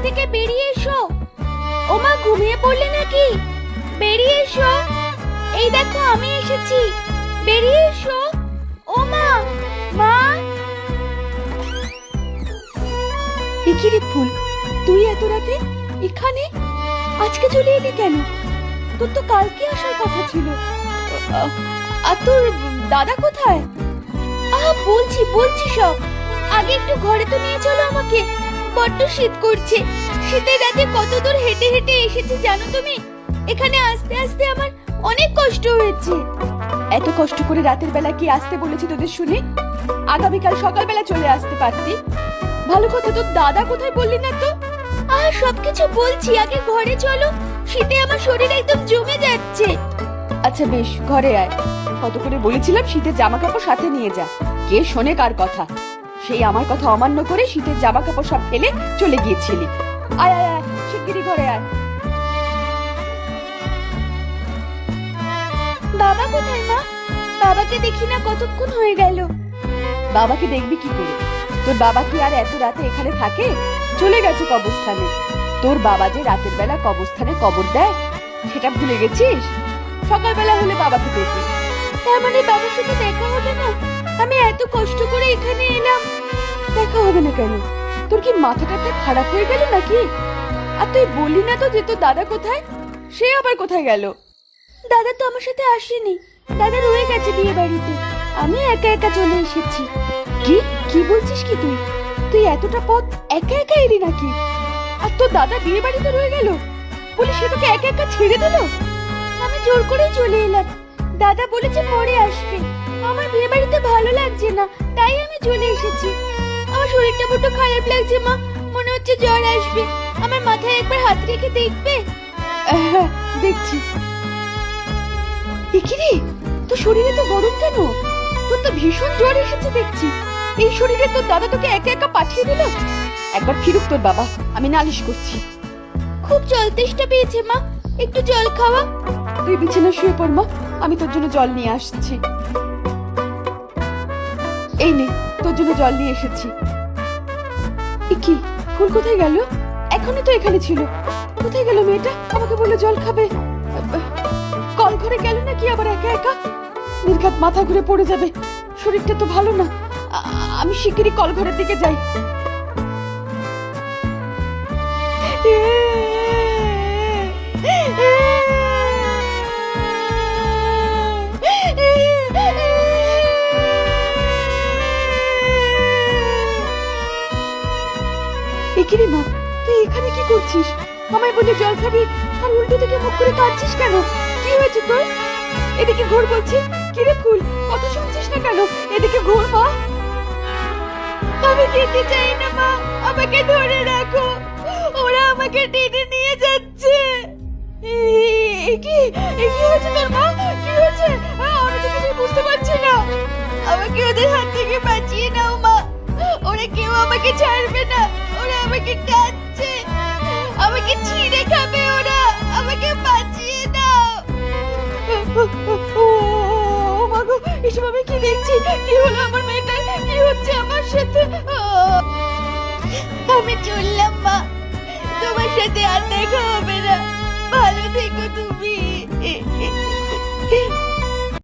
থেকে বেরিয়ে এসো। ওমা ঘুমিয়ে পড়লে নাকি? বেরিয়ে এসো। এই দেখো আমি এসেছি, বেরিয়ে এসো। ওমা মা। একিরে ফুল, তুই এত রাতে এখানে? আজকে চলে এলি কেন? তোর তো কালকে আসার কথা ছিল। আর তোর দাদা কোথায়? বলছি বলছি সব। আগে একটু ঘরে তো নিয়ে চলো আমাকে, বড্ড শীত করছে। শীতের রাতে কত দূর হেঁটে হেঁটে এসেছি জানো তুমি? এখানে আসতে আসতে আমার অনেক কষ্ট হয়েছে। এত কষ্ট করে রাতের বেলা কি আসতে বলেছি তোদের শুনে? আগামীকাল সকালবেলা চলে আসতে পারতি। ভালো কথা, তোর দাদা কোথায় বললি না তো? সবকিছু বলছি, আগে ঘরে চলো। শীতে আমার শরীর একদম জমে যাচ্ছে। আচ্ছা বেশ, ঘরে আয়। কত করে বলেছিলাম শীতের জামা কাপড় সাথে নিয়ে যা। কে শোনে কার কথা? সেই আমার কথা অমান্য করে শীতের জামা কাপড় সব ফেলে চলে গিয়েছিলি। আয় আয় আয়, শিগগিরই ঘরে আয়। বাবা কোথায় মা? বাবাকে দেখি না, কতক্ষণ হয়ে গেল। বাবাকে দেখবি কি করে? তোর বাবা কি আর এত রাতে এখানে থাকে? চলে গেছে কবরস্থানে। তোর বাবা যে রাতের বেলা কবরস্থানে কবর দেয়, সেটা ভুলে গেছিস? সকালবেলা হলে বাবাকে দেখবি। তার মানে বাবার সাথে দেখা হবে না? আমি এত কষ্ট করে এখানে এলাম। দেখা হবে না কেন? তোর কি মাথাটা খারাপ হয়ে গেল নাকি? আর তুই বললি না তো যে তোর দাদা কোথায়? সে আবার কোথায় গেল? দাদা তো আমার সাথে আসেনি, দাদা রয়ে গেছে বিয়ে বাড়িতে। আমি একা একা চলে এসেছি। কি কি বলছিস কি তুই? তুই এতটা পথ একা একা এলি নাকি? আর তোর দাদা বিয়ে বাড়িতে রয়ে গেল বলে সে তোকে একা একা ছেড়ে দিল? আমি জোর করেই চলে এলাম। দাদা বলেছে পরে আসবে। আমার বিয়ে বাড়িতে ভালো লাগছে না, তাই আমি চলে এসেছি। আমার শরীরটা বড্ড খারাপ লাগছে মা, মনে হচ্ছে জ্বর আসবে। আমার মাথায় একবার হাত রেখে দেখবে? হ্যাঁ, দেখছি। একিরে, তোর শরীরে তো গরম কেন? তোর তো ভীষণ জ্বর এসেছে দেখছি। এই শরীরে তোর দাদা তোকে একা একা পাঠিয়ে দিল? একবার ফিরুক তোর বাবা, আমি নালিশ করছি। খুব জল তেষ্টা পেয়েছে মা, একটু জল খাওয়া। তুই বিছানায় শুয়ে পড় মা, আমি তোর জন্য জল নিয়ে আসছি। এই নে, তোর জন্য জল নিয়ে এসেছি। কি ফুল কোথায় গেল? এখনই তো এখানে ছিল। কোথায় গেল মেয়েটা? আমাকে বললো জল খাবে। কল ঘরে গেল নাকি আবার একা একা? নির্ঘাত মাথা ঘুরে পড়ে যাবে। শরীরটা তো ভালো না। আমি শিগগিরই কল ঘরের দিকে যাই। একিরে মা, তুই এখানে কি করছিস? আমায় বলে জল খাবি আর উল্টো থেকে মুখ করে কাঁদছিস কেন? কি হয়েছে তোর? এদিকে ঘোর বলছি। কিরে ফুল, কথা শুনছিস না কেন? এদিকে ঘোর মা। আমি যেতে চাই না মা, আমাকে ধরে রাখো। ওরা আমাকে টেনে নিয়ে যাচ্ছে। কি হয়েছে তোর মা? কি হয়েছে? আমি তো কিছু বুঝতে পারছি না। আমাকে ওদের হাত থেকে বাঁচিয়ে নাও মা, ওরা কেউ আমাকে ছাড়বে না। ওরা আমাকে টানছে, আমাকে ছিঁড়ে খাবে ওরা। আমাকে বাঁচিয়ে দাও। ও মা গো, এসব আমি কি দেখছি? কি হলো আমার মেয়েটার? কি হচ্ছে আমার সাথে? আমি চললাম মা, তোমার সাথে আর দেখা হবে না। ভালো থেকো তুমি।